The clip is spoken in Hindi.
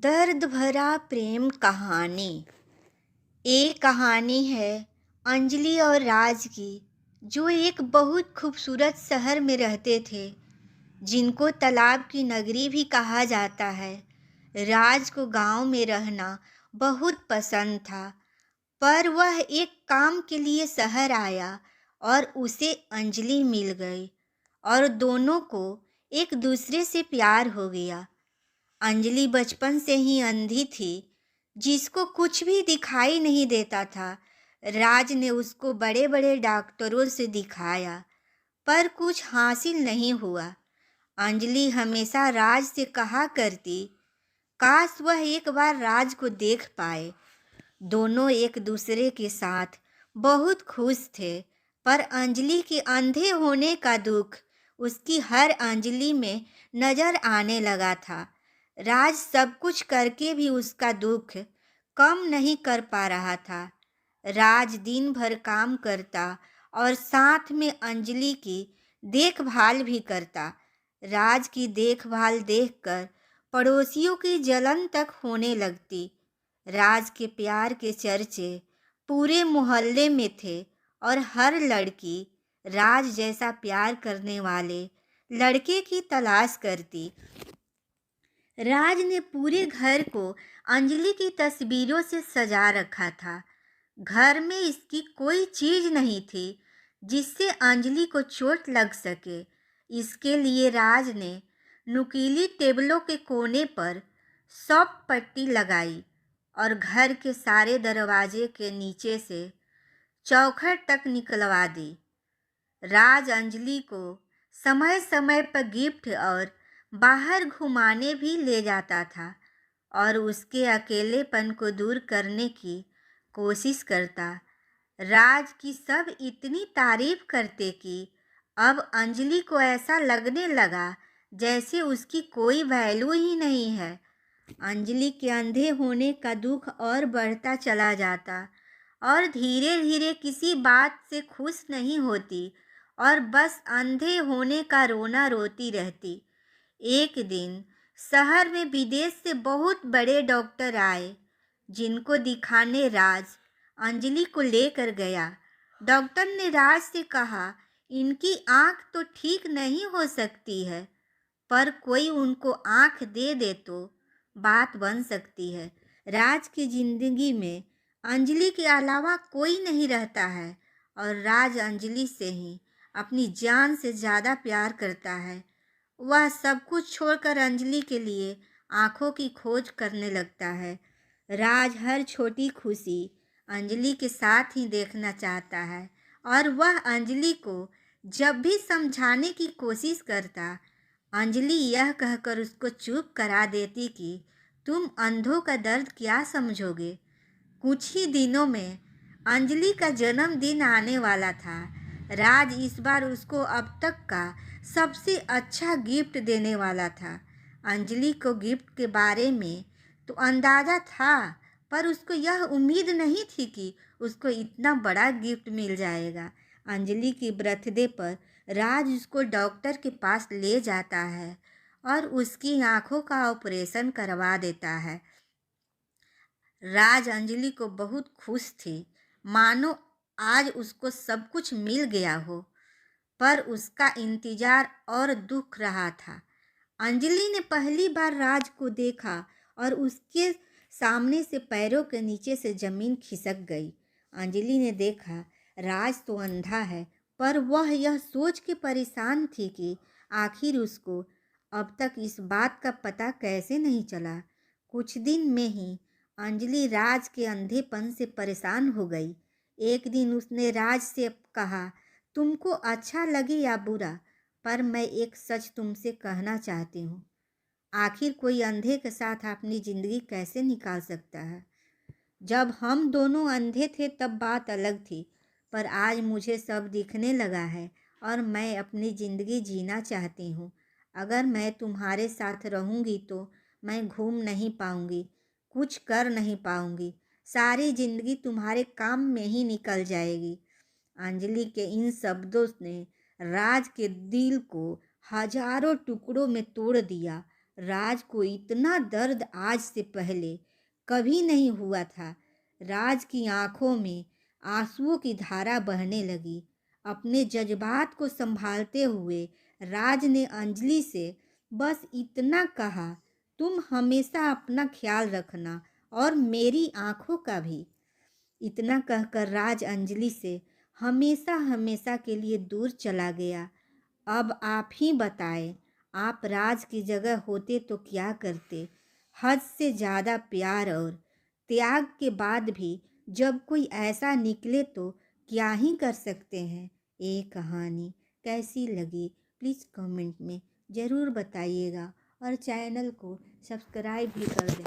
दर्द भरा प्रेम कहानी। एक कहानी है अंजलि और राज की, जो एक बहुत खूबसूरत शहर में रहते थे, जिनको तालाब की नगरी भी कहा जाता है। राज को गांव में रहना बहुत पसंद था, पर वह एक काम के लिए शहर आया और उसे अंजलि मिल गई और दोनों को एक दूसरे से प्यार हो गया। अंजलि बचपन से ही अंधी थी, जिसको कुछ भी दिखाई नहीं देता था। राज ने उसको बड़े बड़े डॉक्टरों से दिखाया, पर कुछ हासिल नहीं हुआ। अंजलि हमेशा राज से कहा करती, काश वह एक बार राज को देख पाए। दोनों एक दूसरे के साथ बहुत खुश थे, पर अंजलि के अंधे होने का दुख उसकी हर अंजलि में नजर आने लगा था। राज सब कुछ करके भी उसका दुख कम नहीं कर पा रहा था। राज दिन भर काम करता और साथ में अंजलि की देखभाल भी करता। राज की देखभाल देखकर पड़ोसियों की जलन तक होने लगती। राज के प्यार के चर्चे पूरे मोहल्ले में थे और हर लड़की राज जैसा प्यार करने वाले लड़के की तलाश करती। राज ने पूरे घर को अंजलि की तस्वीरों से सजा रखा था। घर में इसकी कोई चीज नहीं थी जिससे अंजलि को चोट लग सके। इसके लिए राज ने नुकीली टेबलों के कोने पर सॉफ्ट पट्टी लगाई और घर के सारे दरवाजे के नीचे से चौखट तक निकलवा दी। राज अंजलि को समय समय पर गिफ्ट और बाहर घुमाने भी ले जाता था और उसके अकेलेपन को दूर करने की कोशिश करता। राज की सब इतनी तारीफ करते कि अब अंजलि को ऐसा लगने लगा जैसे उसकी कोई वैल्यू ही नहीं है। अंजलि के अंधे होने का दुख और बढ़ता चला जाता और धीरे धीरे किसी बात से खुश नहीं होती और बस अंधे होने का रोना रोती रहती। एक दिन शहर में विदेश से बहुत बड़े डॉक्टर आए, जिनको दिखाने राज अंजलि को लेकर गया। डॉक्टर ने राज से कहा, इनकी आंख तो ठीक नहीं हो सकती है, पर कोई उनको आंख दे दे तो बात बन सकती है। राज की जिंदगी में अंजलि के अलावा कोई नहीं रहता है और राज अंजलि से ही अपनी जान से ज़्यादा प्यार करता है। वह सब कुछ छोड़कर अंजलि के लिए आंखों की खोज करने लगता है। राज हर छोटी खुशी अंजलि के साथ ही देखना चाहता है और वह अंजलि को जब भी समझाने की कोशिश करता, अंजलि यह कहकर उसको चुप करा देती कि तुम अंधों का दर्द क्या समझोगे। कुछ ही दिनों में अंजलि का जन्मदिन आने वाला था। राज इस बार उसको अब तक का सबसे अच्छा गिफ्ट देने वाला था। अंजलि को गिफ्ट के बारे में तो अंदाज़ा था, पर उसको यह उम्मीद नहीं थी कि उसको इतना बड़ा गिफ्ट मिल जाएगा। अंजलि की बर्थडे पर राज उसको डॉक्टर के पास ले जाता है और उसकी आंखों का ऑपरेशन करवा देता है। राज अंजलि को बहुत खुश थी, मानो आज उसको सब कुछ मिल गया हो, पर उसका इंतजार और दुख रहा था। अंजलि ने पहली बार राज को देखा और उसके सामने से पैरों के नीचे से जमीन खिसक गई। अंजलि ने देखा राज तो अंधा है, पर वह यह सोच के परेशान थी कि आखिर उसको अब तक इस बात का पता कैसे नहीं चला। कुछ दिन में ही अंजलि राज के अंधेपन से परेशान हो गई। एक दिन उसने राज से कहा, तुमको अच्छा लगे या बुरा, पर मैं एक सच तुमसे कहना चाहती हूँ। आखिर कोई अंधे के साथ अपनी ज़िंदगी कैसे निकाल सकता है। जब हम दोनों अंधे थे तब बात अलग थी, पर आज मुझे सब दिखने लगा है और मैं अपनी ज़िंदगी जीना चाहती हूँ। अगर मैं तुम्हारे साथ रहूँगी तो मैं घूम नहीं पाऊँगी, कुछ कर नहीं पाऊँगी, सारी ज़िंदगी तुम्हारे काम में ही निकल जाएगी। अंजलि के इन शब्दों ने राज के दिल को हजारों टुकड़ों में तोड़ दिया राज को इतना दर्द आज से पहले कभी नहीं हुआ था। राज की आंखों में आंसुओं की धारा बहने लगी। अपने जज्बात को संभालते हुए राज ने अंजलि से बस इतना कहा, तुम हमेशा अपना ख्याल रखना और मेरी आंखों का भी। इतना कहकर राज अंजलि से हमेशा हमेशा के लिए दूर चला गया। अब आप ही बताएं, आप राज की जगह होते तो क्या करते? हद से ज़्यादा प्यार और त्याग के बाद भी जब कोई ऐसा निकले तो क्या ही कर सकते हैं। ये कहानी कैसी लगी प्लीज़ कमेंट में ज़रूर बताइएगा और चैनल को सब्सक्राइब भी कर दें।